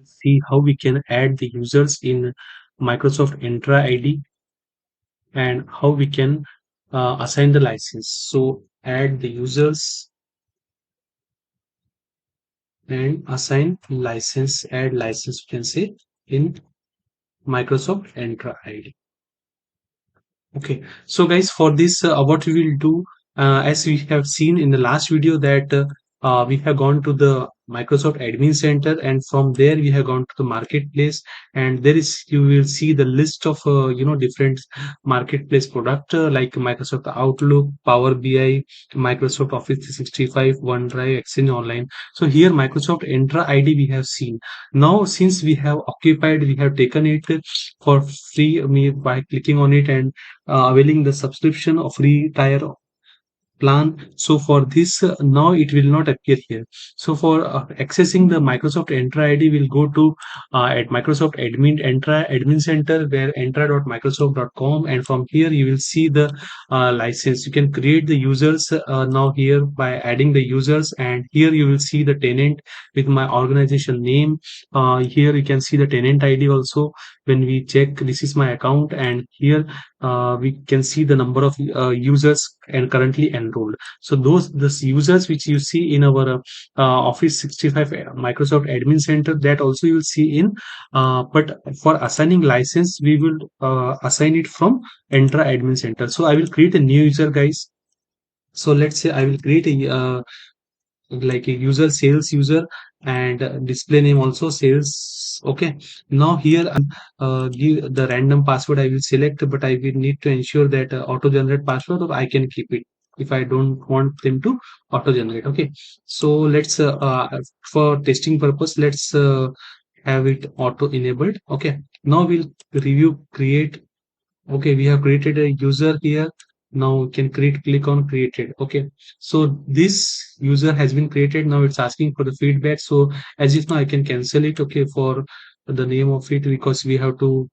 see how we can add the users in Microsoft Entra ID and how we can assign the license. So add the users and assign license, add license, you can say, in Microsoft Entra ID. Okay, so guys, for this, what we will do, as we have seen in the last video, that we have gone to the Microsoft Admin Center, and from there we have gone to the marketplace, and there is you will see the list of different marketplace product like Microsoft Outlook, Power BI, Microsoft Office 365, OneDrive, Exchange Online. So here Microsoft Entra ID we have seen. Now since we have occupied, we have taken it for free by clicking on it and availing the subscription of free tier plan. So for this, now it will not appear here. So for accessing the Microsoft Entra ID, we'll go to at Microsoft Admin Center, where entra.microsoft.com, and from here you will see the license. You can create the users now here by adding the users, and here you will see the tenant with my organization name. Here you can see the tenant ID also. When we check, this is my account, and here we can see the number of users and currently enrolled. So those users which you see in our Office 65 Microsoft Admin Center, that also you will see in, but for assigning license, we will assign it from Entra Admin Center. So I will create a new user, guys. So let's say I will create a like a user, sales user, and display name also sales. Okay, now here give the random password I will select, but I will need to ensure that auto generate password, or I can keep it if I don't want them to auto generate. Okay, so let's for testing purpose, let's have it auto enabled. Okay, now we'll review create. Okay, we have created a user here. Now we can click on created. Okay, so this user has been created. Now it's asking for the feedback. So as if now I can cancel it. Okay, for the name of it, because we have to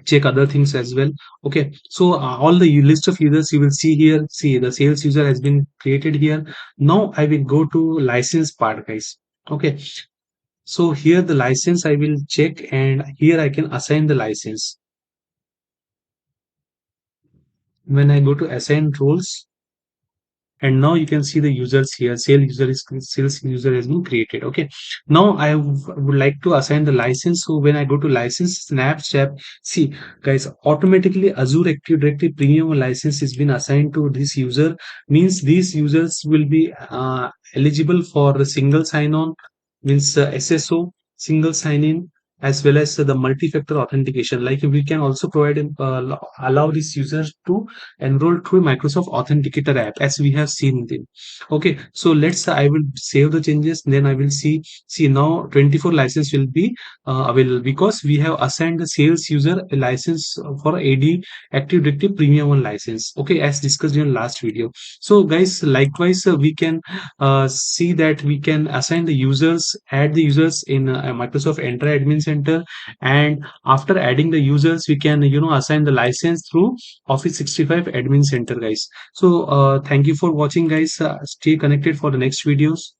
check other things as well. Okay, so all the list of users you will see here. See, the sales user has been created here. Now I will go to license part, guys. Okay, so here the license I will check, and here I can assign the license. When I go to assign roles, and now you can see the users here. Sales user has been created. Okay, now I would like to assign the license. So when I go to license snapshot, see guys, automatically Azure Active Directory Premium license has been assigned to this user. Means these users will be eligible for the single sign-on, means SSO, single sign-in, as well as the multi-factor authentication. Like we can also provide allow these users to enroll through Microsoft Authenticator app, as we have seen them. Okay, so let's I will save the changes, then I will see now 24 license will be available, because we have assigned the sales user a license for AD Active Directory Premium 1 license. Okay, as discussed in last video. So guys, likewise we can see that we can assign the users, add the users in Microsoft Entra Admin Center, and after adding the users, we can assign the license through Office 65 Admin Center, guys. So thank you for watching, guys. Stay connected for the next videos.